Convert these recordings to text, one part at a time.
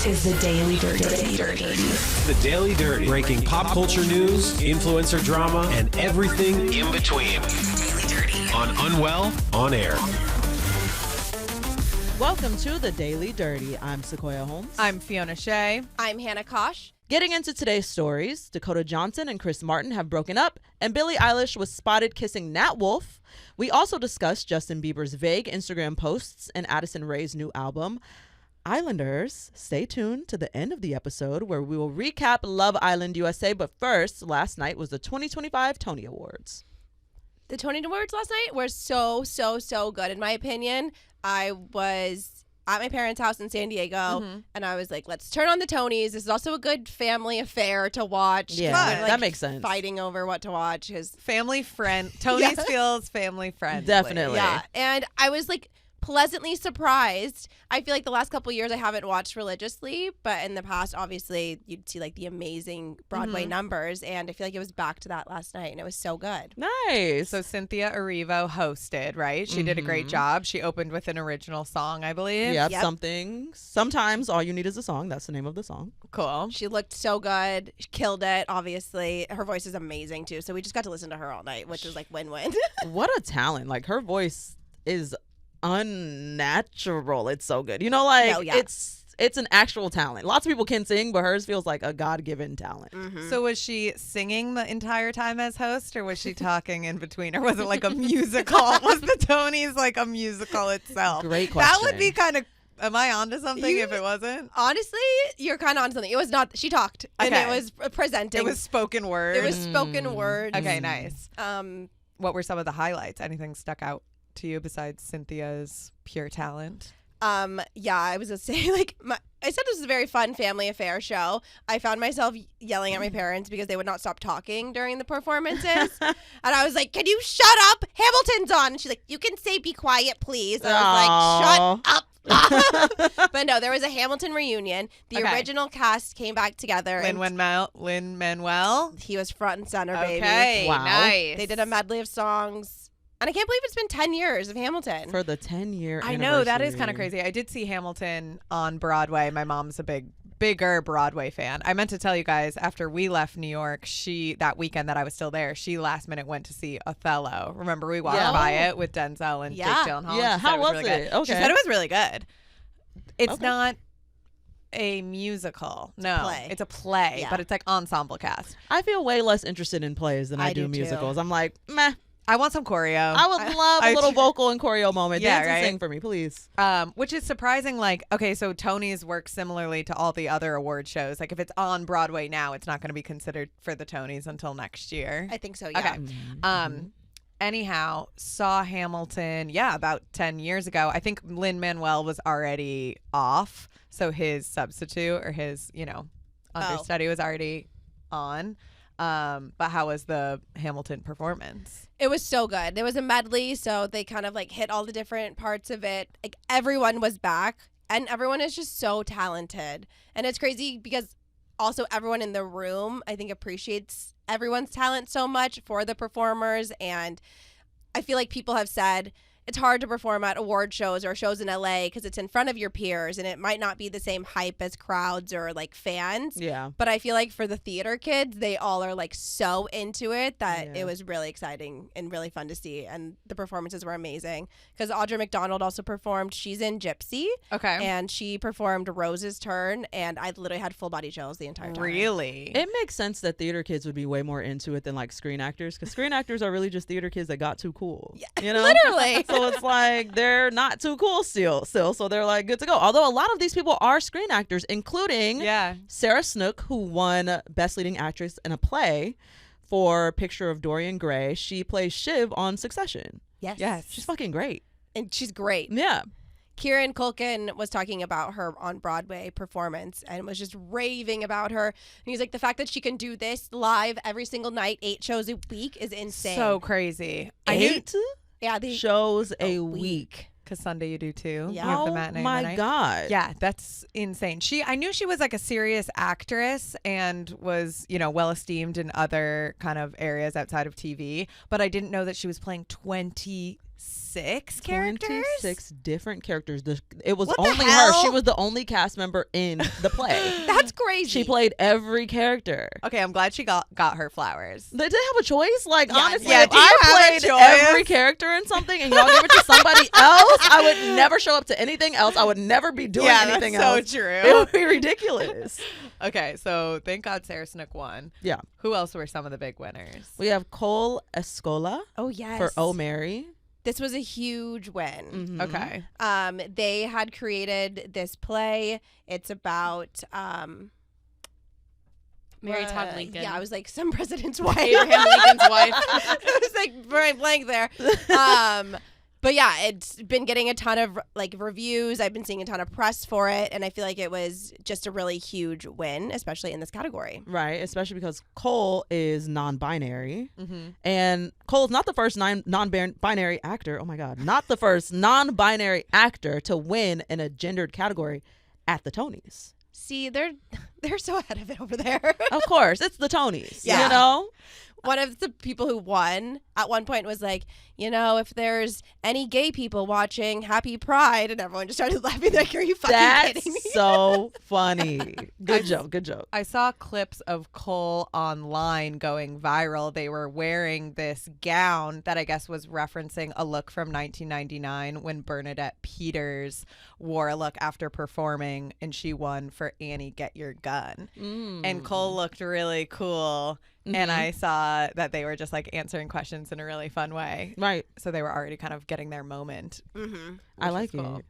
This is the Daily Dirty. The Daily Dirty. Breaking pop culture news, influencer drama, and everything in between. Daily Dirty. On Unwell On Air. Welcome to the Daily Dirty. I'm Sequoia Holmes. I'm Fiona Shea. I'm Hannah Kosh. Getting into today's stories, Dakota Johnson and Chris Martin have broken up, and Billie Eilish was spotted kissing Nat Wolff. We also discussed Justin Bieber's vague Instagram posts and Addison Rae's new album. Islanders, stay tuned to the end of the episode where we will recap Love Island USA. But first, last night was the 2025 Tony Awards. The Tony Awards last night were so good, in my opinion. I was at my parents' house in San Diego, and I was like, let's turn on the Tonys. This is also a good family affair to watch. Yeah, that makes sense. Fighting over what to watch. Family friend. Tony's feels family friendly. Definitely. Yeah, and I was like pleasantly surprised. I feel like the last couple of years I haven't watched religiously, but in the past, obviously, you'd see like the amazing Broadway numbers, and I feel like it was back to that last night, and it was so good. Nice. So Cynthia Erivo hosted, right? She did a great job. She opened with an original song, I believe. Yep, Yep. something. Sometimes all you need is a song. That's the name of the song. Cool. She looked so good. She killed it, obviously. Her voice is amazing, too, so we just got to listen to her all night, which was like win-win. What a talent. Like, her voice is unnatural. It's so good. You know, like, Oh, yeah. it's an actual talent. Lots of people can sing, but hers feels like a God-given talent. So was she singing the entire time as host, or was she talking in between, or was it like a musical? Was the Tonys like a musical itself? Great That question. would be kind of. Am I onto something if it wasn't? Honestly, you're kind of on something. It was not. She talked, and Okay. it was presenting. It was spoken word. It was spoken word. Okay, nice. What were some of the highlights? Anything stuck out to you besides Cynthia's pure talent? Yeah, I was just saying, like, I said this was a very fun family affair show. I found myself yelling at my parents because they would not stop talking during the performances. And I was like, can you shut up? Hamilton's on. And she's like, you can say be quiet, please. And I was like, shut up. But no, there was a Hamilton reunion. The original cast came back together. Lin-Manuel? He was front and center, baby. Okay, Wow. nice. They did a medley of songs. And I can't believe it's been 10 years of Hamilton. For the 10-year I know, that is kind of crazy. I did see Hamilton on Broadway. My mom's a bigger Broadway fan. I meant to tell you guys, after we left New York, that weekend that I was still there, she last minute went to see Othello. Remember we walked by it with Denzel and Jake Gyllenhaal? Yeah, She said how was really it? good. Okay. She said it was really good. It's Okay. not a musical. No, play. it's a play, Yeah. but it's like ensemble cast. I feel way less interested in plays than I do do too. musicals. I'm like, meh. I want some choreo. I would love a little vocal and choreo moment. Yeah, Dance and right? sing for me, please. Which is surprising. Like, okay, so Tonys work similarly to all the other award shows. Like, if it's on Broadway now, it's not going to be considered for the Tonys until next year. I think so, yeah. Okay. Anyhow, saw Hamilton, about 10 years ago. I think Lin-Manuel was already off, so his substitute or his, understudy was already on. But how was the Hamilton performance? It was so good. There was a medley, so they kind of like hit all the different parts of it. Like everyone was back, and everyone is just so talented. And it's crazy because also everyone in the room, I think, appreciates everyone's talent so much for the performers. And I feel like people have said it's hard to perform at award shows or shows in LA because it's in front of your peers and it might not be the same hype as crowds or like fans. Yeah. But I feel like for the theater kids, they all are like so into it that it was really exciting and really fun to see. And the performances were amazing because Audra McDonald also performed. She's in Gypsy. Okay. And she performed Rose's Turn. And I literally had full body chills the entire time. Really? It makes sense that theater kids would be way more into it than like screen actors, because screen actors are really just theater kids that got too cool. Yeah, you know? literally. So it's like they're not too cool still, so they're like good to go. Although a lot of these people are screen actors, including Sarah Snook, who won Best Leading Actress in a Play for Picture of Dorian Gray. She plays Shiv on Succession. Yes. She's fucking great. And she's great. Yeah. Kieran Culkin was talking about her on Broadway performance and was just raving about her. And he's like, the fact that she can do this live every single night, 8 shows a week is insane. So crazy. 8 shows a week. Because Sunday you do too. Yeah. You have the Oh matinee my night. God. Yeah, that's insane. I knew she was like a serious actress and was, well esteemed in other kind of areas outside of TV, but I didn't know that she was playing 27 26 characters? 26 different characters. It was What the only hell? her. She was the only cast member in the play. That's crazy. She played every character. Okay, I'm glad she got her flowers. They didn't have a choice. Like, Yeah, honestly, yeah, if do you I have a played choice? every character in something and y'all give it to somebody else, I would never show up to anything else. I would never be doing anything that's else. so true. It would be ridiculous. Okay, so thank God Sarah Snook won. Yeah. Who else were some of the big winners? We have Cole Escola Oh yes. for Oh Mary. This was a huge win. Mhm. Okay. They had created this play. It's about Mary Todd Lincoln. Yeah, I was like some president's wife. Abraham Lincoln's wife. I was like very blank there. But yeah, it's been getting a ton of like reviews. I've been seeing a ton of press for it, and I feel like it was just a really huge win, especially in this category. Right, especially because Cole is non-binary, Mm-hmm. and Cole's not the first non-binary actor. Oh my God, not the first non-binary actor to win in a gendered category at the Tonys. See, they're so ahead of it over there. Of course, it's the Tonys. Yeah. You know. One of the people who won at one point was like, you know, if there's any gay people watching, happy Pride, and everyone just started laughing. Like, are you fucking kidding me? That's so funny. Good joke. Good joke. I saw clips of Cole online going viral. They were wearing this gown that I guess was referencing a look from 1999 when Bernadette Peters wore a look after performing and she won for Annie Get Your Gun. And Cole looked really cool. And I saw that they were just like answering questions in a really fun way. Right. So they were already kind of getting their moment. Mm-hmm. I like cool. it.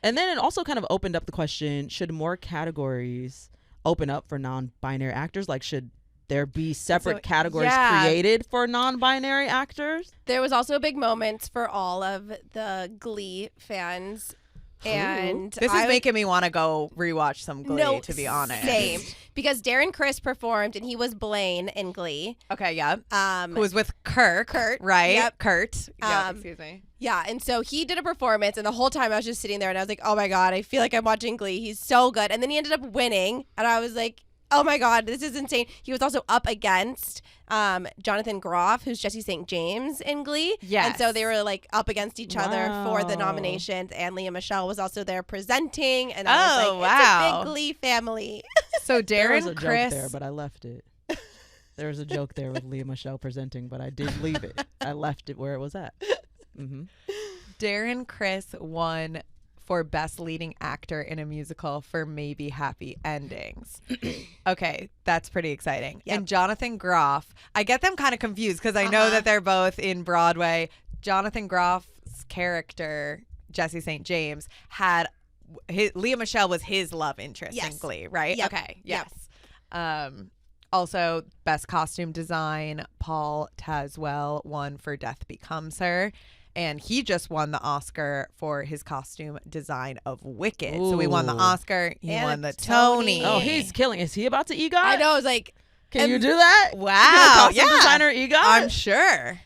And then it also kind of opened up the question, should more categories open up for non-binary actors? Like, should there be separate categories created for non-binary actors? There was also a big moment for all of the Glee fans. And This is making me want to go rewatch some Glee, to be honest. Same. Because Darren Criss performed and he was Blaine in Glee. Okay, yeah. Um, Who was with Kurt, right? Yep. Kurt. Yeah, Um, excuse me. Yeah, and so he did a performance, and the whole time I was just sitting there, and I was like, oh my God, I feel like I'm watching Glee. He's so good. And then he ended up winning, and I was like, oh my God, this is insane. He was also up against Jonathan Groff, who's Jesse St. James in Glee. Yes. And so they were like up against each other for the Wow. nominations, and Leah Michelle was also there presenting, and I was Oh, like, wow. it's a big Glee family. So There was a Darren joke Criss. there, but I left it. There was a joke there with Leah Michelle presenting, but I did leave it. I left it where it was at. Mm-hmm. Darren Criss won for Best Leading Actor in a Musical for Maybe Happy Endings. Okay, that's pretty exciting. Yep. And Jonathan Groff, I get them kind of confused because I know that they're both in Broadway. Jonathan Groff's character, Jesse St. James, had Leah Michelle was his love interest in Yes. Glee, right? Yep. Okay, Yep. yes. Also, Best Costume Design, Paul Tazwell won for Death Becomes Her. And he just won the Oscar for his costume design of Wicked. So we won the Ooh. Oscar. He And won the Tony. Tony. Oh, he's killing. Is he about to EGOT? I know, I was like, Can you do that? Wow. Costume designer EGOT? I'm sure.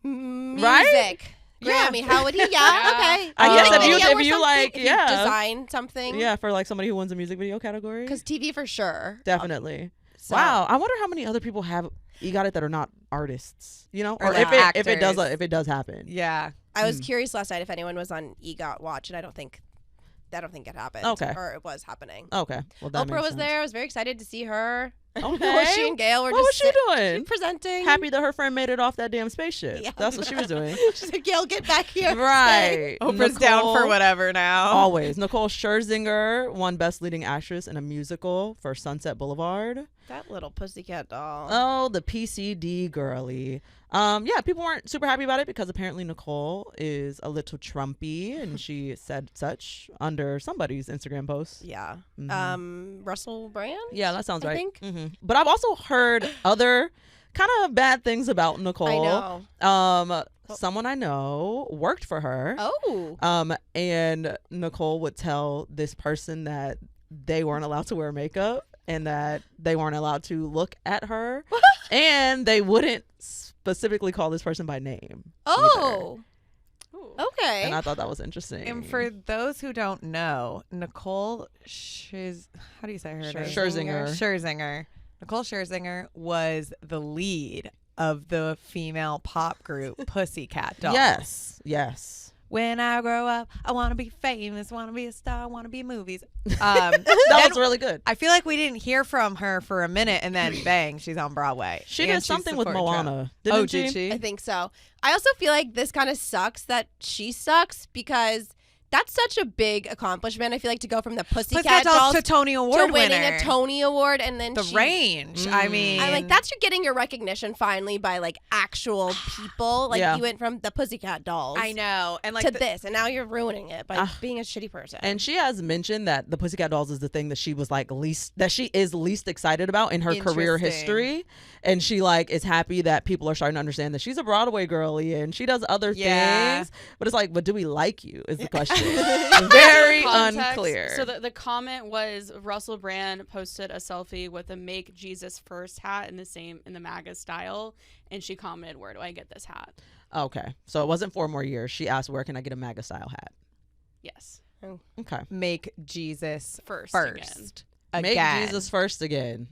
music. Right? Grammy, how would he? Yeah, okay. I guess Music if you- video if or you, something, like, if yeah. you design something. Yeah, for like somebody who wins a music video category. Because TV for sure. Definitely. So- Wow. I wonder how many other people have EGOT that are not artists. You know, Or or like if it does happen. Yeah. I was curious last night if anyone was on EGOT Watch, and I don't think it happened. Okay. Or it was happening. Okay. Well, that Oprah makes was sense. there. I was very excited to see her. Okay. She and Gail were What was just she doing? presenting. Happy that her friend made it off that damn spaceship. Yeah. That's what she was doing. She said, Gail, get back here. Right. Oprah's down for Nicole- whatever now. Always. Nicole Scherzinger won Best Leading Actress in a Musical for Sunset Boulevard. That little pussycat doll. Oh, the PCD girly. Yeah, people weren't super happy about it because apparently Nicole is a little Trumpy, and she said such under somebody's Instagram post. Yeah. Mhm. Russell Brand? Yeah, that sounds I right. think. hmm But I've also heard other kind of bad things about Nicole. I know. Someone I know worked for her. Oh. And Nicole would tell this person that they weren't allowed to wear makeup and that they weren't allowed to look at her, and they wouldn't specifically call this person by name. Oh. Ooh. Okay. And I thought that was interesting. And for those who don't know, Nicole how do you say her name? Scherzinger. Scherzinger. Nicole Scherzinger was the lead of the female pop group Pussycat Dolls. Yes. When I grow up, I want to be famous, want to be a star, want to be movies. That was really good. I feel like we didn't hear from her for a minute, and then bang, she's on Broadway. She And did she's something with supporting Trump. Moana. Did she? I think so. I also feel like this kind of sucks that she sucks because that's such a big accomplishment. I feel like to go from the Pussycat Dolls to Tony Award to winning winner. a Tony Award and then The range. I mean, I like that's you're getting your recognition finally by like actual people. Like Yeah. you went from the Pussycat Dolls I know, and like to this, and now you're ruining it by being a shitty person. And she has mentioned that the Pussycat Dolls is the thing that she was like she is least excited about in her career Interesting. history, and she like is happy that people are starting to understand that she's a Broadway girlie and she does other things. But it's like, but do we like you? Is the question. Very Context. unclear. So the comment was Russell Brand posted a selfie with a "Make Jesus First" hat in the MAGA style, and she commented, "Where do I get this hat?" Okay, so it wasn't 4 more years. She asked, "Where can I get a MAGA style hat?" Yes, Okay, make Jesus first again. make Jesus first again.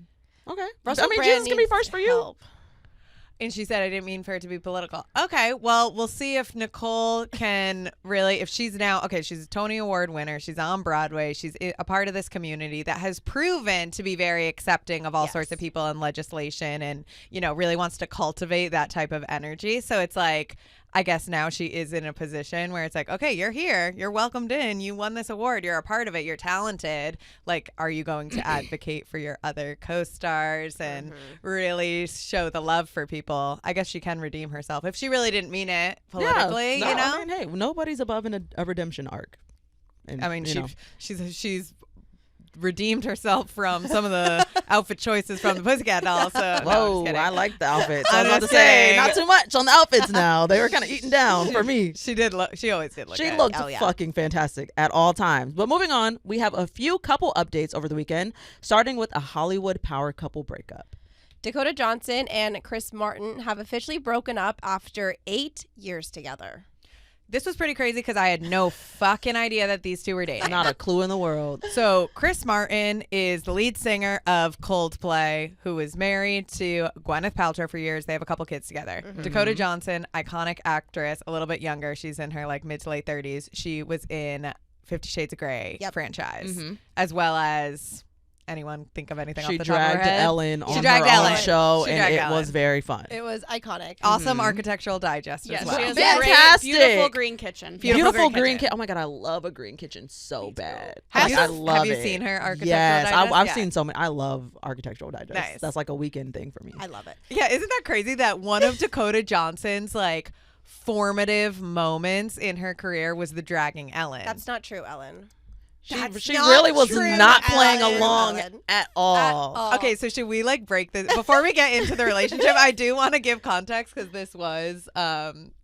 Okay, Russell I mean, Brand Jesus can be needs first for you. help. And she said, I didn't mean for it to be political. Okay, well, we'll see if Nicole can really, if she's now, okay, she's a Tony Award winner. She's on Broadway. She's a part of this community that has proven to be very accepting of all sorts of people and legislation and, you know, really wants to cultivate that type of energy. So it's like, I guess now she is in a position where it's like, okay, you're here. You're welcomed in. You won this award. You're a part of it. You're talented. Like, are you going to advocate for your other co-stars and really show the love for people? I guess she can redeem herself if she really didn't mean it politically, Yeah, you know? I mean, hey, nobody's above a redemption arc. And, I mean, you know. she's redeemed herself from some of the outfit choices from the Pussycat Dolls. So, no, I'm Whoa, just kidding. I like the outfits. I I'm was about to just say, kidding. not too much on the outfits now. They were kind of eaten down for me. She did. She always did look. She good. looked Oh, yeah. fucking fantastic at all times. But moving on, we have a few couple updates over the weekend, starting with a Hollywood power couple breakup. Dakota Johnson and Chris Martin have officially broken up after 8 years together. This was pretty crazy because I had no fucking idea that these two were dating. Not a clue in the world. So Chris Martin is the lead singer of Coldplay, who was married to Gwyneth Paltrow for years. They have a couple kids together. Dakota Johnson, iconic actress, a little bit younger. She's in her like mid to late 30s. She was in 50 Shades of Grey franchise, as well as anyone think of anything She off the top of her dragged head? Ellen on dragged her own Ellen. show, She and dragged it Ellen. was very fun. It was iconic. Awesome Architectural Digest Yes, as well. she has Fantastic. a great, beautiful green kitchen. Beautiful Beautiful green green kitchen. kitchen. Oh my god, I love a green kitchen so bad. Have Like, I you- love have you it. seen her Architectural Yes, Digest? I've Yeah. seen so many. I love Architectural Digest. Nice. That's like a weekend thing for me. I love it. Yeah, isn't that crazy that one of Dakota Johnson's like formative moments in her career was the dragging Ellen? That's not true, Ellen. That's She not really was true, not playing Ellen. along at all. all. Okay, so should we like break this before we get into the relationship? I do want to give context because this was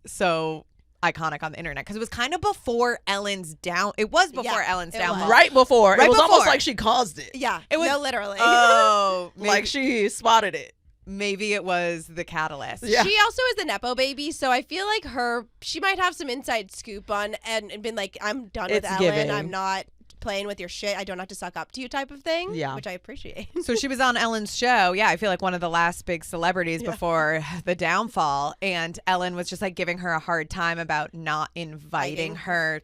so iconic on the internet because it was kind of before Ellen's down. It was before Yeah, Ellen's it downfall. was. Right before. Right It was almost before. like she caused it. Yeah, It was- no, literally. Oh, Like she spotted it. maybe it was the catalyst. Yeah. She also is the Nepo baby, so I feel like she might have some inside scoop on and been like, I'm done with It's Ellen. giving. I'm not playing with your shit. I don't have to suck up to you type of thing. Yeah. Which I appreciate. So she was on Ellen's show. Yeah, I feel like one of the last big celebrities before the downfall. And Ellen was just like giving her a hard time about not inviting her,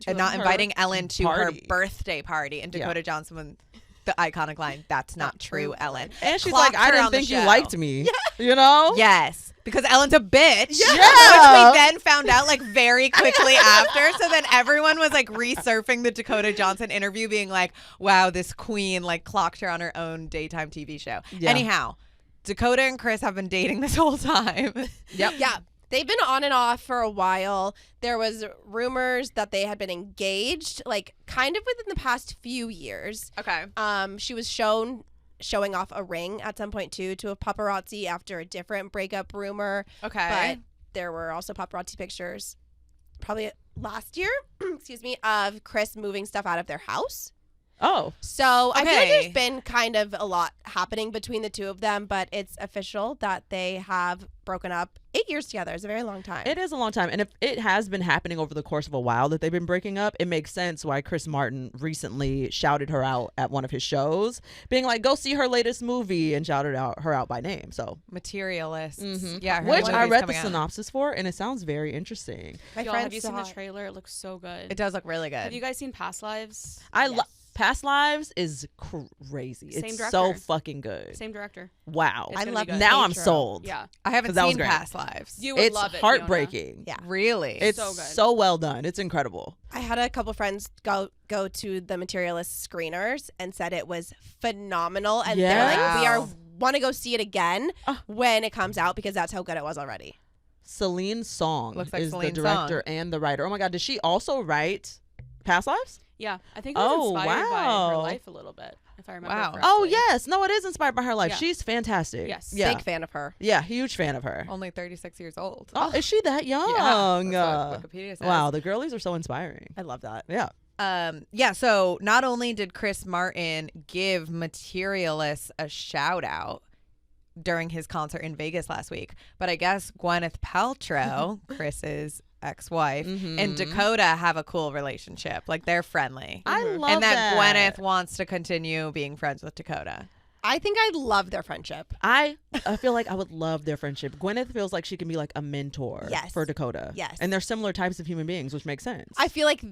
not her inviting Ellen to her party. birthday party. And Dakota Johnson, with the iconic line, "That's not true, Ellen." And she's Clocked like, I her didn't on the think you show. liked me. You know? Yes, because Ellen's a bitch. Yeah. Which we then found out like very quickly after. So then everyone was like resurfing the Dakota Johnson interview being like, wow, this queen like clocked her on her own daytime TV show. Yeah. Anyhow, Dakota and Chris have been dating this whole time. Yep. Yeah. They've been on and off for a while. There was rumors that they had been engaged, like kind of within the past few years. Okay. She was showing off a ring at some point too to a paparazzi after a different breakup rumor. Okay. But there were also paparazzi pictures probably last year, excuse me, of Chris moving stuff out of their house. Oh. So I feel like Okay. there's been kind of a lot happening between the two of them, but it's official that they have broken up. 8 years together is a very long time. It is a long time. And if it has been happening over the course of a while that they've been breaking up, it makes sense why Chris Martin recently shouted her out at one of his shows, being like, go see her latest movie, and shouted her out by name. So Materialists. Mhm. Yeah. her which new I movie's read the coming out. synopsis for, and it sounds very interesting. My Y'all, friends have you seen saw the it. trailer? It looks so good. It does look really good. Have you guys seen Past Lives? Past Lives is crazy. Same It's director. so fucking good. Same director. Wow. It's I gonna love be good. Now I'm Intro. sold. Yeah. I haven't 'Cause that was seen great. Past Lives. You would It's love it. heartbreaking. Yeah. Really? It's So good. so well done. It's incredible. I had a couple friends go to the Materialist screeners and said it was phenomenal, and they're like, we Wow. want to go see it again Ah. when it comes out because that's how good it was already. Celine Song Looks like is Celine the director Song. and the writer. Oh my God, did she also write Past Lives? Yeah. I think it was Oh, inspired by wow. her life a little bit, if I remember Wow. correctly. Oh yes, no, it is inspired by her life. Yeah. She's fantastic. Yes. yeah, Big fan of her. yeah, huge fan of her. Only 36 years old. Oh, is she that young? Yeah, that's what Wikipedia says. Wow, the girlies are so inspiring. I love that. Yeah. Yeah, so not only did Chris Martin give Materialists a shout out during his concert in Vegas last week, but I guess Gwyneth Paltrow, Chris's ex-wife, and Dakota have a cool relationship. Like they're friendly. I love and that that. Gwyneth wants to continue being friends with Dakota. I think I love their friendship. I feel like I would love their friendship. Gwyneth feels like she can be like a mentor Yes. for Dakota. Yes. And they're similar types of human beings, which makes sense. I feel like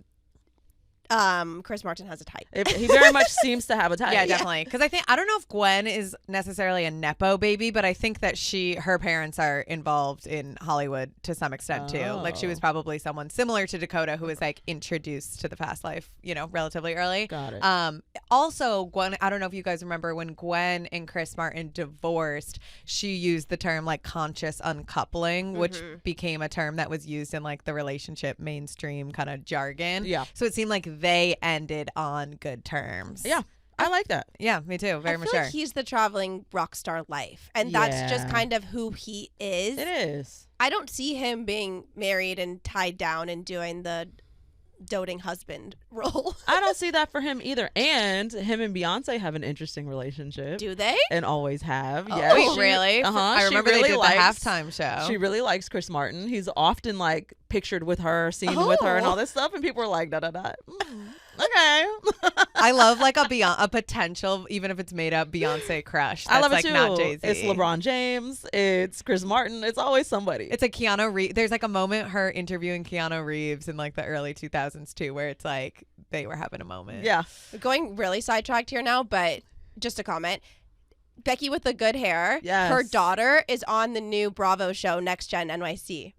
Chris Martin has a type. He very much seems to have a type. Yeah, definitely. Because I don't know if Gwen is necessarily a Nepo baby, but I think that her parents are involved in Hollywood to some extent too. Like she was Oh. probably someone similar to Dakota who was like introduced to the fast life, relatively early. Got it. Also, Gwen, I don't know if you guys remember when Gwen and Chris Martin divorced, she used the term like conscious uncoupling, which became a term that was used in like the relationship mainstream kind of jargon. Yeah. So it seemed like they ended on good terms. Yeah. I like that. Yeah, me too. Very I feel mature. like he's the traveling rock star life, and that's just Yeah. kind of who he is. It is. I don't see him being married and tied down and doing the doting husband role. I don't see that for him either. And him and Beyonce have an interesting relationship. Do they? And always have. Oh. Yeah. Wait, really? I remember they did the halftime show. She really likes Chris Martin. He's often like pictured with her, seen with her, and all this stuff. And people are like, da da da. Okay. I love like a potential, even if it's made up, Beyonce crush. That's I love it like too. not Jay-Z. It's LeBron James. It's Chris Martin. It's always somebody. It's a Keanu Reeves. There's like a moment her interviewing Keanu Reeves in like the early 2000s too, where it's like they were having a moment. yeah. Going really sidetracked here now, but just a comment. Becky with the good hair. Yes. Her daughter is on the new Bravo show Next Gen NYC.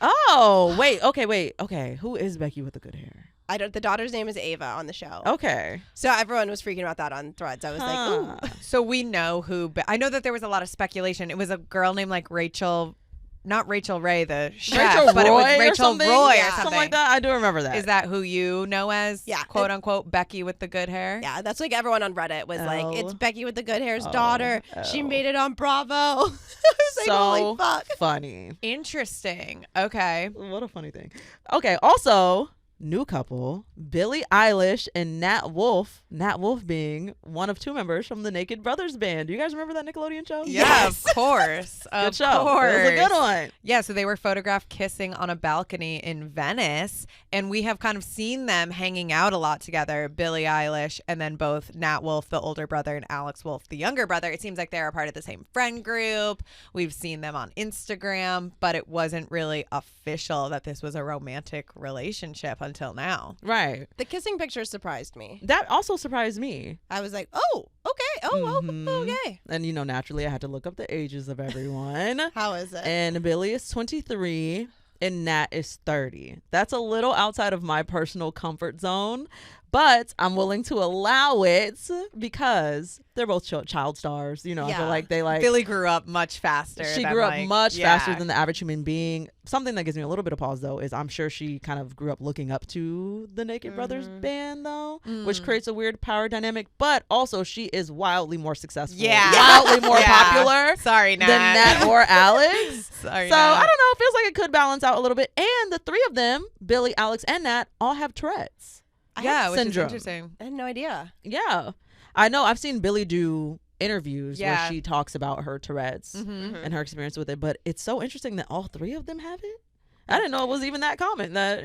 Oh, wait. Okay. Who is Becky with the good hair? The daughter's name is Ava on the show. Okay. So everyone was freaking about that on Threads. I was like, ooh. So we know who. I know that there was a lot of speculation. It was a girl named like Rachel, not Rachel Ray, the chef, Rachel but Roy it was or Rachel something? Roy Yeah. or something. Something like that. I do remember that. Is that who you know as, Yeah. quote unquote, Becky with the good hair? Yeah, that's like everyone on Reddit was like, it's Oh. Becky with the good hair's Oh. daughter. She Oh. made it on Bravo. I was like, so holy fuck. funny. Interesting. Okay. What a funny thing. Okay. Also, new couple, Billie Eilish and Nat Wolff. Nat Wolff being one of two members from the Naked Brothers band. Do you guys remember that Nickelodeon show? Yeah, of course. Good Of show. course. It was a good one. Yeah, so they were photographed kissing on a balcony in Venice, and we have kind of seen them hanging out a lot together, Billie Eilish and then both Nat Wolff, the older brother, and Alex Wolff, the younger brother. It seems like they're a part of the same friend group. We've seen them on Instagram, but it wasn't really official that this was a romantic relationship until now. Right. The kissing pictures surprised me. That also surprised me. I was like, oh, okay. Oh, Mhm. okay. And, naturally, I had to look up the ages of everyone. How is it? And Billie is 23 and Nat is 30. That's a little outside of my personal comfort zone, but I'm willing to allow it because they're both child stars. I Yeah. feel like they like. Billie grew up much faster. She than, grew up like- much yeah. faster than the average human being. Something that gives me a little bit of pause, though, is I'm sure she kind of grew up looking up to the Naked Brothers band, though, which creates a weird power dynamic. But also, she is wildly more successful. Yeah. Wildly more Yeah. popular Sorry, Nat. than Nat or Alex. Sorry, So Nat. I don't know. It feels like it could balance out a little bit. And the three of them, Billie, Alex, and Nat, all have Tourette's. Yeah, which syndrome. is interesting. I had no idea. Yeah. I know. I've seen Billie do interviews where Yeah. she talks about her Tourette's Mm-hmm. and her experience with it, but it's so interesting that all three of them have it. I didn't know it was even that common that,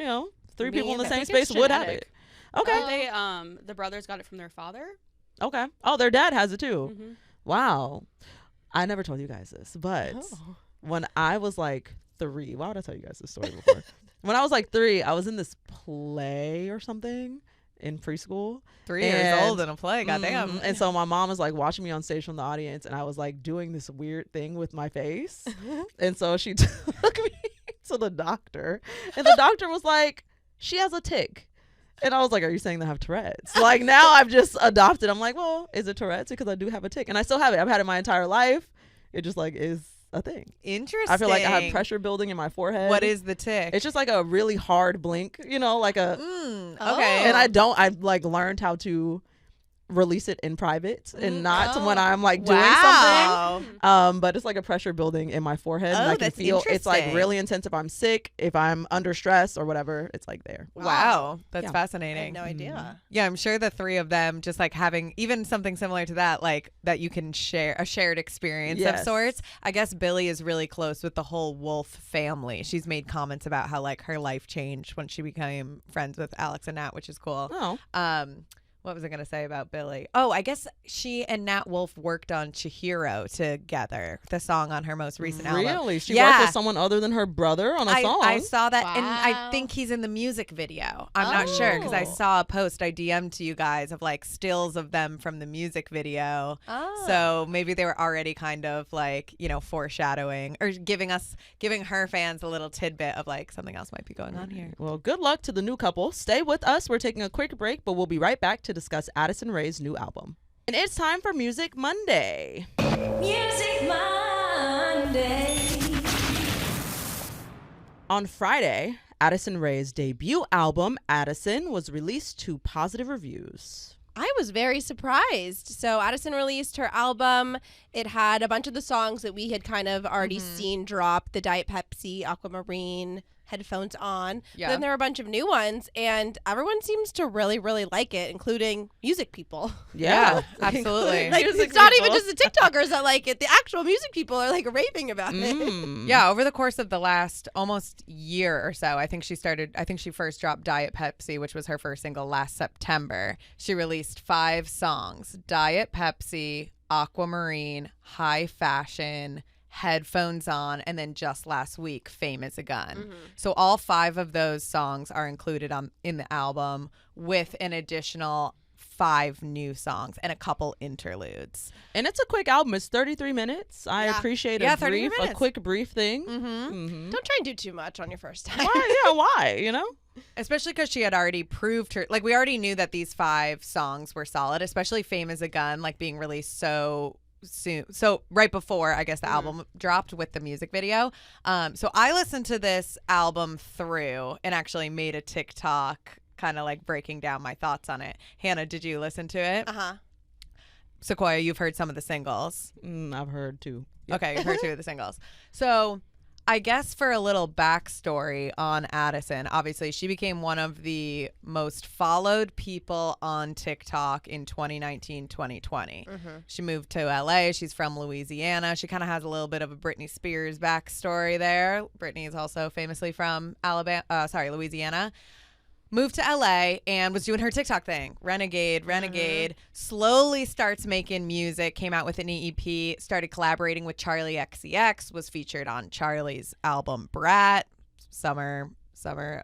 three Me people in the either. same I think it's space would have genetic. it. Okay. The brothers got it from their father. Okay. Oh, their dad has it too. Mm-hmm. Wow. I never told you guys this, but Oh. when I was like 3, why would I tell you guys this story before? When I was like 3, I was in this play or something in preschool. 3 years And- old in a play. Goddamn. And so my mom was like watching me on stage from the audience, and I was like doing this weird thing with my face. And so she took me to the doctor, and the doctor was like, she has a tic. And I was like, are you saying they have Tourette's? Like, now I've just adopted. I'm like, well, is it Tourette's? Because I do have a tic. And I still have it. I've had it my entire life. It just like is a thing. Interesting. I feel like I have pressure building in my forehead. What is the tick? It's just like a really hard blink, like a. Oh. Okay. And I've like learned how to release it in private and not when I'm like doing something. Wow. But it's like a pressure building in my forehead. And Oh, I can that's feel it's like interesting. really intense if I'm sick, if I'm under stress or whatever. It's like there. Wow. That's Yeah. I fascinating. had no idea. Yeah, I'm sure the 3 of them just like having even something similar to that, like that you can share a shared experience of Yes. sorts. I guess Billie is really close with the whole Wolff family. She's made comments about how like her life changed when she became friends with Alex and Nat, which is cool. Oh. What was I going to say about Billie? Oh, I guess she and Nat Wolff worked on Chihiro together, the song on her most recent album. Really? She Yeah. worked with someone other than her brother on a song? I saw that, and I Wow. think he's in the music video. I'm not sure because I Oh. saw a post I DM'd to you guys of like stills of them from the music video. Oh. So maybe they were already kind of like, foreshadowing or giving her fans a little tidbit of like something else might be going on here. Well, good luck to the new couple. Stay with us. We're taking a quick break, but we'll be right back to discuss Addison Rae's new album. And it's time for Music Monday. Music Monday. On Friday, Addison Rae's debut album, Addison, was released to positive reviews. I was very surprised. So Addison released her album. It had a bunch of the songs that we had kind of already seen drop, the Diet Pepsi, Aquamarine, Headphones On. Yeah. Then there were a bunch of new ones, and everyone seems to really, really like it, including music people. Yeah, absolutely. Like, Music it's not even people. just the TikTokers that like it. The actual music people are like raving about it. Mm. Yeah, over the course of the last almost year or so, I think she first dropped Diet Pepsi, which was her first single last September. She released 5 songs: Diet Pepsi, Aquamarine, High Fashion, Headphones On, and then just last week, Fame is a Gun. So all 5 of those songs are included in the album with an additional 5 new songs and a couple interludes. And it's a quick album. It's 33 minutes. I Yeah. appreciate Yeah, a 33 brief, a minutes. quick brief thing. Mm-hmm. Don't try and do too much on your first time. Why? Yeah, why? Especially because she had already proved her, like we already knew that these 5 songs were solid, especially Fame is a Gun, like being released so soon. So right before, I guess, the album dropped with the music video. So I listened to this album through and actually made a TikTok kind of like breaking down my thoughts on it. Hannah, did you listen to it? Uh-huh. Sequoia, you've heard some of the singles. I've heard too. Okay, you've heard 2 of the singles. So I guess for a little backstory on Addison, obviously she became one of the most followed people on TikTok in 2019, 2020. She moved to LA. She's from Louisiana. She kind of has a little bit of a Britney Spears backstory there. Britney is also famously from Louisiana. Moved to LA and was doing her TikTok thing. Renegade. Slowly starts making music, came out with an EP, started collaborating with Charlie XCX, was featured on Charlie's album Brat, summer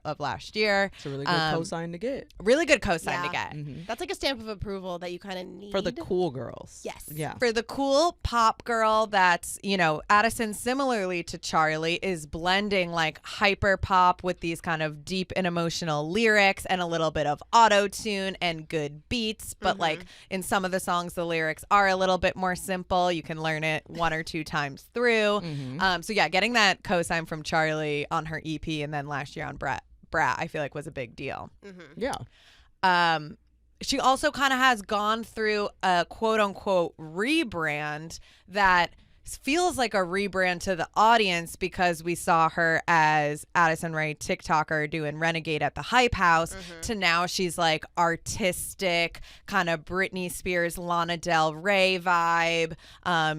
of last year. It's a really good cosign to get. Really good cosign to Yeah. get. That's like a stamp of approval that you kind of need. For the cool girls. Yes. Yeah. For the cool pop girl that's, Addison, similarly to Charlie, is blending like hyper pop with these kind of deep and emotional lyrics and a little bit of auto-tune and good beats. But like in some of the songs, the lyrics are a little bit more simple. You can learn it 1 or 2 times through. So yeah, getting that cosign from Charlie on her EP and then last year on Brat, I feel like was a big deal. Yeah. She also kind of has gone through a quote unquote rebrand that feels like a rebrand to the audience because we saw her as Addison Rae TikToker doing Renegade at the Hype House to now she's like artistic, kind of Britney Spears, Lana Del Rey vibe,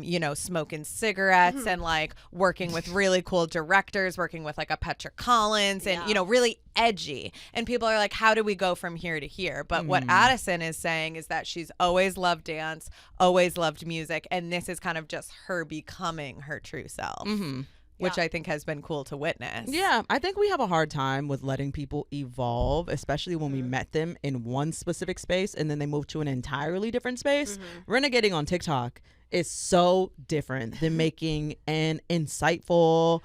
you know, smoking cigarettes and like working with really cool directors, working with like a Petra Collins and, you know, really edgy. And people are like, how do we go from here to here? But what Addison is saying is that she's always loved dance, always loved music, and this is kind of just her becoming her true self, which I think has been cool to witness. Yeah, I think we have a hard time with letting people evolve, especially when we met them in one specific space and then they move to an entirely different space. Renegading on TikTok is so different than making an insightful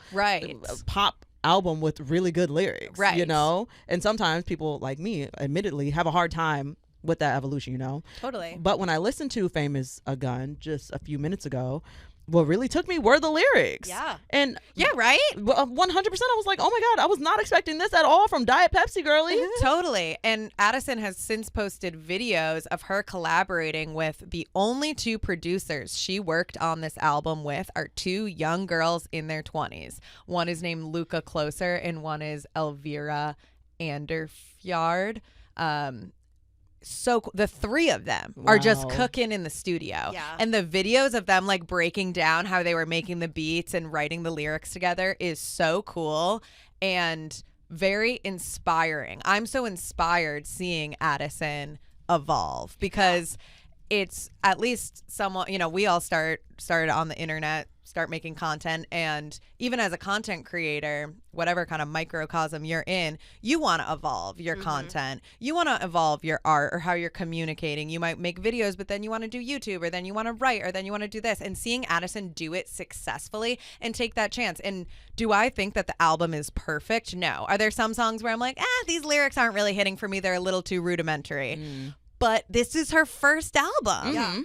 pop album with really good lyrics, you know? And sometimes people like me, admittedly, have a hard time with that evolution, you know? Totally. But when I listened to Famous a Gun just a few minutes ago, what really took me were the lyrics. Yeah. And yeah, right? 100%, I was like, oh my God, I was not expecting this at all from Diet Pepsi girly. Totally. And Addison has since posted videos of her collaborating with the only two producers she worked on this album with are two young girls in their 20s. One is named Luca Closer and one is Elvira Anderfjord. So the three of them are just cooking in the studio. Yeah. And the videos of them like breaking down how they were making the beats and writing the lyrics together is so cool and very inspiring. I'm so inspired seeing Addison evolve because it's at least somewhat, you know, we all started on the internet, start making content, and even as a content creator, whatever kind of microcosm you're in, you want to evolve your content. You want to evolve your art or how you're communicating. You might make videos, but then you want to do YouTube, or then you want to write, or then you want to do this. And seeing Addison do it successfully and take that chance. And do I think that the album is perfect? No. Are there some songs where I'm like, these lyrics aren't really hitting for me. They're a little too rudimentary. But this is her first album. Yeah.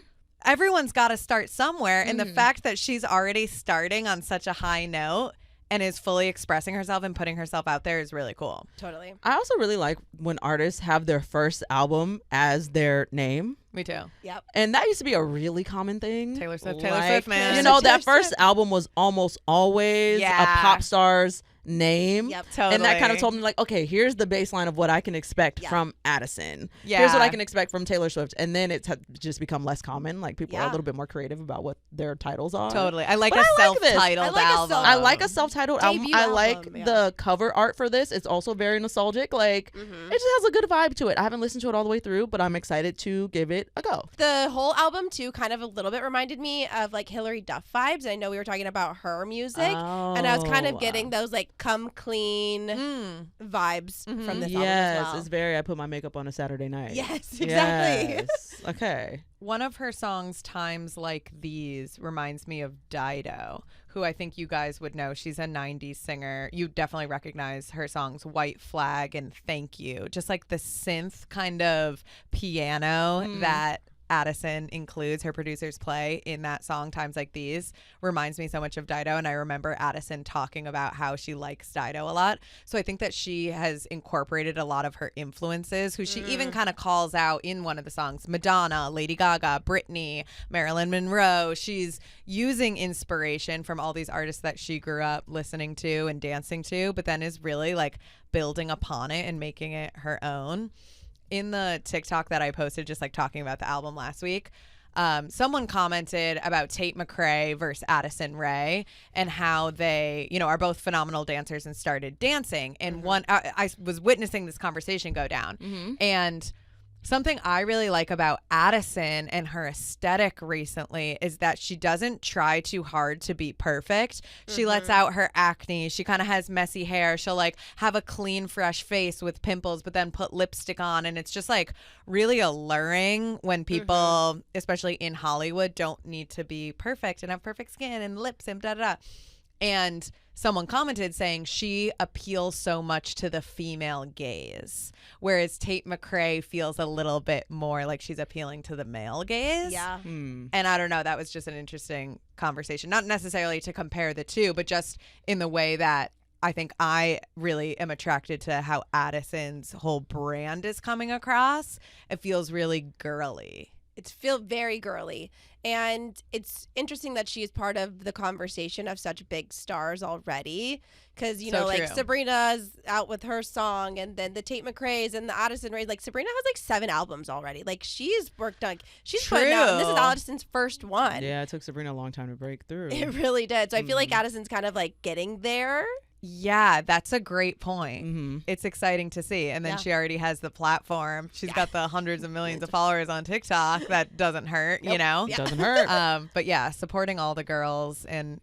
Everyone's got to start somewhere. And the fact that she's already starting on such a high note and is fully expressing herself and putting herself out there is really cool. Totally. I also really like when artists have their first album as their name. Me too. Yep. And that used to be a really common thing. Taylor Swift, man. You know, that Taylor first album was almost always a pop star's name. Yep. Totally. And that kind of told me, like, okay, here's the baseline of what I can expect from Addison. Yeah. Here's what I can expect from Taylor Swift. And then it's just become less common. Like, people are a little bit more creative about what their titles are. Totally. I like But a I like this. self-titled album. I like a self-titled album. Debut I album, like the cover art for this. It's also very nostalgic. Like, it just has a good vibe to it. I haven't listened to it all the way through, but I'm excited to give it a go. The whole album too kind of a little bit reminded me of like Hilary Duff vibes. I know we were talking about her music, and I was kind of getting those like come clean vibes from this album as well. It's very, I put my makeup on a Saturday night. Yes, exactly. Yes. Okay. One of her songs, Times Like These, reminds me of Dido, who I think you guys would know. She's a 90s singer. You definitely recognize her songs White Flag and Thank You. Just like the synth kind of piano that Addison includes, her producers play in that song Times Like These, reminds me so much of Dido. And I remember Addison talking about how she likes Dido a lot. So I think that she has incorporated a lot of her influences, who she even kind of calls out in one of the songs: Madonna, Lady Gaga, Britney, Marilyn Monroe. She's using inspiration from all these artists that she grew up listening to and dancing to, but then is really like building upon it and making it her own. In the TikTok that I posted, just like talking about the album last week, someone commented about Tate McRae versus Addison Rae and how they, you know, are both phenomenal dancers and started dancing. And I was witnessing this conversation go down. And something I really like about Addison and her aesthetic recently is that she doesn't try too hard to be perfect. She lets out her acne. She kind of has messy hair. She'll like have a clean, fresh face with pimples, but then put lipstick on. And it's just like really alluring when people, especially in Hollywood, don't need to be perfect and have perfect skin and lips and da-da-da. And someone commented saying she appeals so much to the female gaze, whereas Tate McRae feels a little bit more like she's appealing to the male gaze. Yeah. And I don't know, that was just an interesting conversation. Not necessarily to compare the two, but just in the way that I think I really am attracted to how Addison's whole brand is coming across. It feels really girly It's feel very girly. And it's interesting that she is part of the conversation of such big stars already. Because, you So know, like true. Sabrina's out with her song, and then the Tate McRae's and the Addison Rae. Like, Sabrina has like 7 albums already. Like, she's worked on, she's putting out, and this is True. Addison's first one. Yeah, it took Sabrina a long time to break through. It really did. So I feel like Addison's kind of like getting there. Yeah, that's a great point. Mhm. It's exciting to see. And then Yeah. she already has the platform. She's got the hundreds of millions of followers on TikTok. That doesn't hurt, you know? It doesn't hurt. But yeah, supporting all the girls. And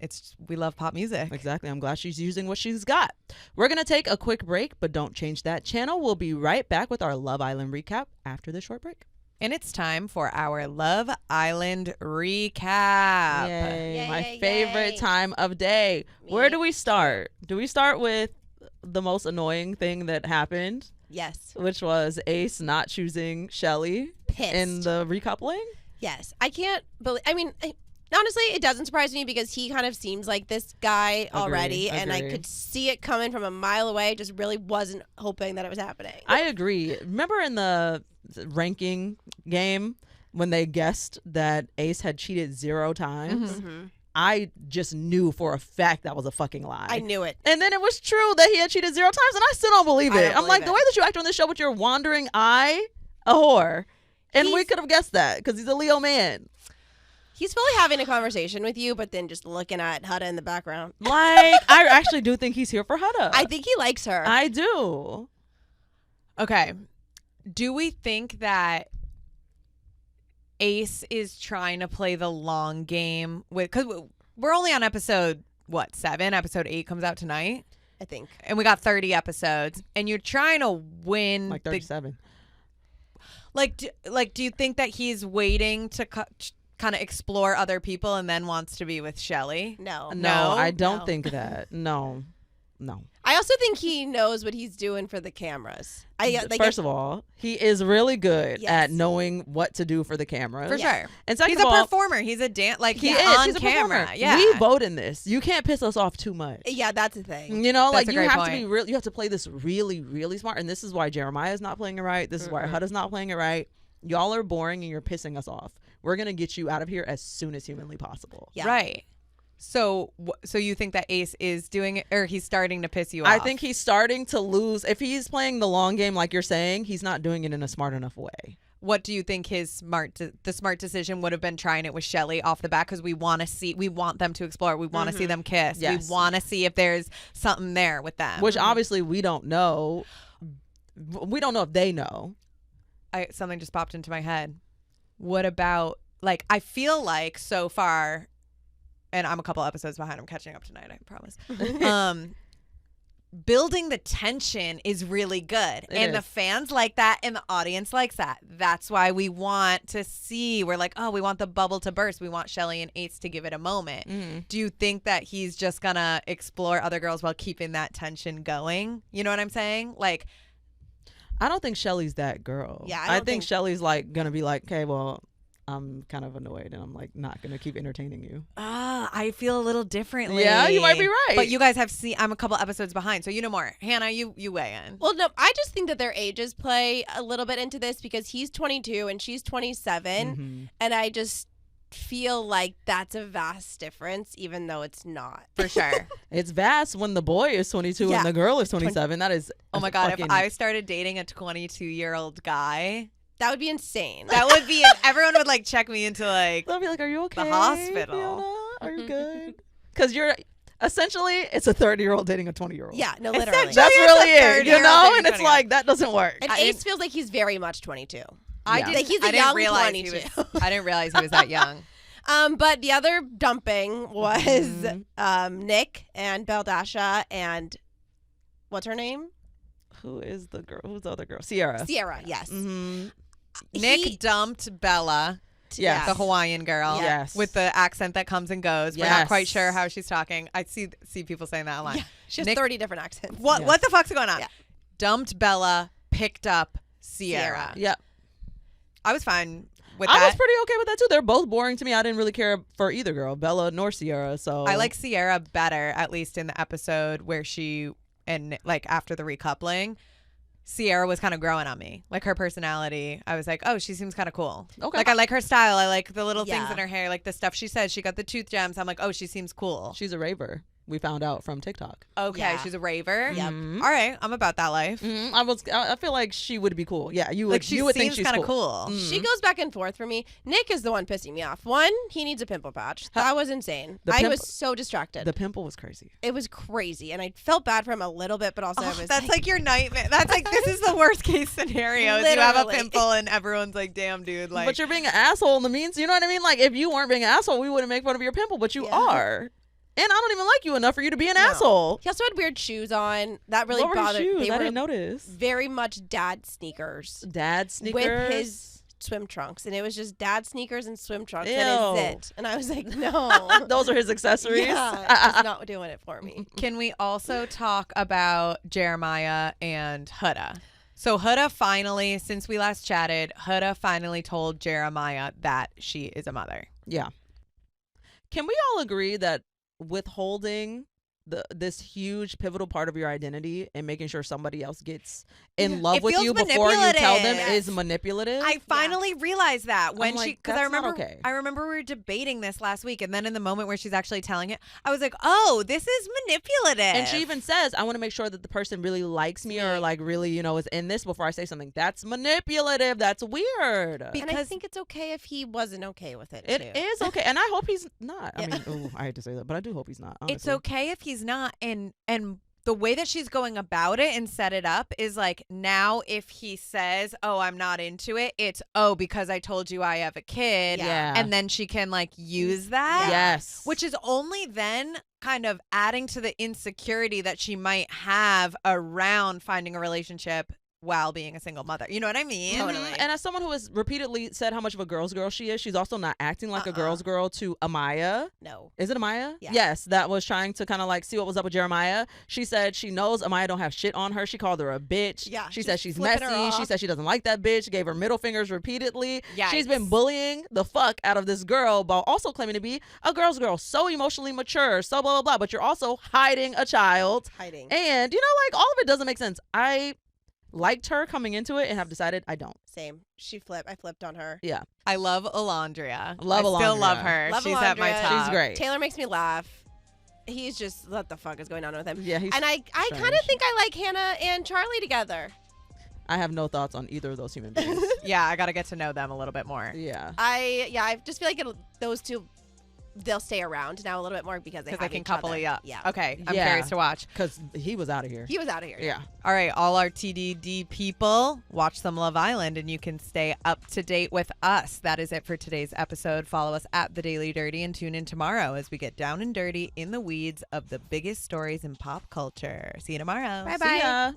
we love pop music. Exactly. I'm glad she's using what she's got. We're going to take a quick break, but don't change that channel. We'll be right back with our Love Island recap after this short break. And it's time for our Love Island recap. Yay, Yay, my yay, favorite yay. time of day. Where do we start? Do we start with the most annoying thing that happened, Yes. which was Ace not choosing Shelly Pissed. in the recoupling? Yes. I can't believe, honestly, it doesn't surprise me because he kind of seems like this guy already, and I agree. could see it coming from a mile away. Just really wasn't hoping that it was happening. I agree. Remember in the ranking game when they guessed that Ace had cheated 0 times? Mhm. I just knew for a fact that was a fucking lie. I knew it. And then it was true that he had cheated 0 times, and I still don't believe I it. don't I'm like, believe the it. way that you act on this show with your wandering eye, a whore. And we He's- could have guessed that because he's a Leo man. He's fully having a conversation with you, but then just looking at Huda in the background. Like, I actually do think he's here for Huda. I think he likes her. I do. Okay. Do we think that Ace is trying to play the long game with, because we're only on episode 7? Episode 8 comes out tonight, I think. and we got 30 episodes, and you're trying to win Like the, 37. do you think that he's waiting to kind of explore other people and then wants to be with Shelly? No. No, I don't No. think that. No. I also think he knows what he's doing for the cameras. First of all, he is really good Yes. at knowing what to do for the cameras. For sure. And second He's of a all, performer. He's a he he's is. on He's a camera. performer. Yeah. We vote in this. You can't piss us off too much. Yeah, that's the thing. You know, That's like a you great have to be point. real. You have to play this really, really smart. And this is why Jeremiah is not playing it right. This is why Huda's not playing it right. Y'all are boring and you're pissing us off. We're gonna get you out of here as soon as humanly possible. Yeah. Right. So you think that Ace is doing it, or he's starting to piss you off? I think he's starting to lose. If he's playing the long game like you're saying, he's not doing it in a smart enough way. What do you think his the smart decision would have been trying it with Shelly off the bat? Because we want them to explore. We want to see them kiss. Yes. We want to see if there's something there with them. Which obviously we don't know. We don't know if they know. Something just popped into my head. What about, like, I feel like so far, and I'm a couple episodes behind. I'm catching up tonight, I promise. Building the tension is really good. And the is. fans like that, and the audience likes that. That's why we want to see. We're like, oh, we want the bubble to burst. We want Shelly and Ace to give it a moment. Do you think that he's just going to explore other girls while keeping that tension going? You know what I'm saying? Like, I don't think Shelly's that girl. Yeah, I I don't think think- Shelly's like gonna be like, okay, well, I'm kind of annoyed and I'm like not gonna keep entertaining you. I feel a little differently. Yeah, you might be right. But you guys have seen, I'm a couple episodes behind, so you know more. Hannah, you weigh in. Well, no, I just think that their ages play a little bit into this because he's 22 and she's 27. And I just feel like that's a vast difference, even though it's not. For sure. It's vast when the boy is 22 Yeah. and the girl is 27. That is Oh my God, if fucking- I started dating a 22-year-old guy, That would be insane. that would be, everyone would like check me into like, they'll be like, are you okay? hospital. Fiona? Are you good? Because you're essentially it's a 30-year-old dating a 20-year-old. Yeah, no, literally. Essentially. That's really It's a it, you 30-year-old know? dating And it's 20-year-old. like that doesn't work. And I Ace didn't- feels like he's very much 22. I Yeah. didn't, Like, he's a I didn't young realize he 22. was, I didn't realize he was that young. But the other dumping was Nick and Beldasha and what's her name? Who is the girl? Who's the other girl? Sierra. Sierra, yes. Mm-hmm. Nick He- dumped Bella, Yes. the Hawaiian girl, Yes. with the accent that comes and goes. We're Yes. not quite sure how she's talking. I see people saying that a lot. Yeah, she has Nick- 30 different accents. What Yes. what the fuck's going on? Yeah. Dumped Bella, picked up Sierra. Yep. I was fine with I that. was pretty okay with that too. They're both boring to me. I didn't really care for either girl, Bella nor Sierra. So I like Sierra better, at least in the episode where she and like after the recoupling. Sierra was kind of growing on me. Like her personality, I was like, oh, she seems kind of cool. Okay. Like I like her style. I like the little things Yeah. in her hair, like the stuff she said. She got the tooth gems. I'm like, oh, she seems cool. She's a raver. We found out from TikTok. Okay, Yeah. she's a raver. Yep. Mhm. All right, I'm about that life. I feel like she would be cool. Yeah, you would. Like she you would think seems she's kind of cool. cool. She goes back and forth for me. Nick is the one pissing me off. One, he needs a pimple patch. That was insane. The I pimp- was so distracted. The pimple was crazy. It was crazy, and I felt bad for him a little bit, but also I Oh, was that's like your nightmare. That's like this is the worst case scenario. Is you have a Literally. pimple and everyone's like, "Damn, dude!" Like, But you're being an asshole in the means. You know what I mean? Like if you weren't being an asshole, we wouldn't make fun of your pimple. But you Yeah. are. And I don't even like you enough for you to be an No. asshole. He also had weird shoes on. That really What were his bothered. shoes? They I were didn't notice. very much dad sneakers Dad sneakers. with his swim trunks, and it was just dad sneakers and swim trunks. Ew. That is it. And I was like, no. Those are his accessories. Yeah, it's not doing it for me. can we also talk about Jeremiah and Huda? So Huda finally, since we last chatted, Huda finally told Jeremiah that she is a mother. Yeah. Can we all agree that withholding this huge pivotal part of your identity and making sure somebody else gets in love It with feels you before you tell them manipulative. is manipulative? I finally realized that when I'm like, she, because I that's not remember, okay. I remember we were debating this last week, and then in the moment where she's actually telling it, I was like, oh, this is manipulative. And she even says, I want to make sure that the person really likes me or like really, you know, is in this before I say something. That's manipulative. That's weird. And I Because- think it's okay if he wasn't okay with it. It too. is okay. And I hope he's not. I Yeah. mean, ooh, I hate to say that, but I do hope he's not. It's honestly. okay if he's not, and the way that she's going about it and set it up is like, now if he says, oh, I'm not into it, it's, oh, because I told you I have a kid. Yeah. And then she can like use that. Yes. Which is only then kind of adding to the insecurity that she might have around finding a relationship while being a single mother. You know what I mean? Totally. And as someone who has repeatedly said how much of a girl's girl she is, she's also not acting like a girl's girl to Amaya. No. Is it Amaya? Yeah. Yes, that was trying to kind of like see what was up with Jeremiah. She said she knows Amaya don't have shit on her. She called her a bitch. Yeah, She just said she's flipping her messy. She off. said she doesn't like that bitch. Gave her middle fingers repeatedly. She's been Yikes. bullying the fuck out of this girl while also claiming to be a girl's girl. So emotionally mature. So blah, blah, blah. But you're also hiding a child. Hiding. And, you know, like all of it doesn't make sense. I liked her coming into it and have decided I don't. Same. I flipped on her. Yeah. I love Alondria. Love I still Alondria. love her. Love She's at my Alondria. top. She's great. Taylor makes me laugh. He's just, what the fuck is going on with him? Yeah, he's And I kind strange. of think I like Hannah and Charlie together. I have no thoughts on either of those human beings. Yeah, I got to get to know them a little bit more. Yeah. I just feel like those two, they'll stay around now a little bit more because they Because have they can each couple other. you up. Yeah. Okay, I'm Yeah. curious to watch. Because he was out of here. He was out of here. Yeah. All right, all our TDD people, watch some Love Island and you can stay up to date with us. That is it for today's episode. Follow us at The Daily Dirty and tune in tomorrow as we get down and dirty in the weeds of the biggest stories in pop culture. See you tomorrow. Bye See ya.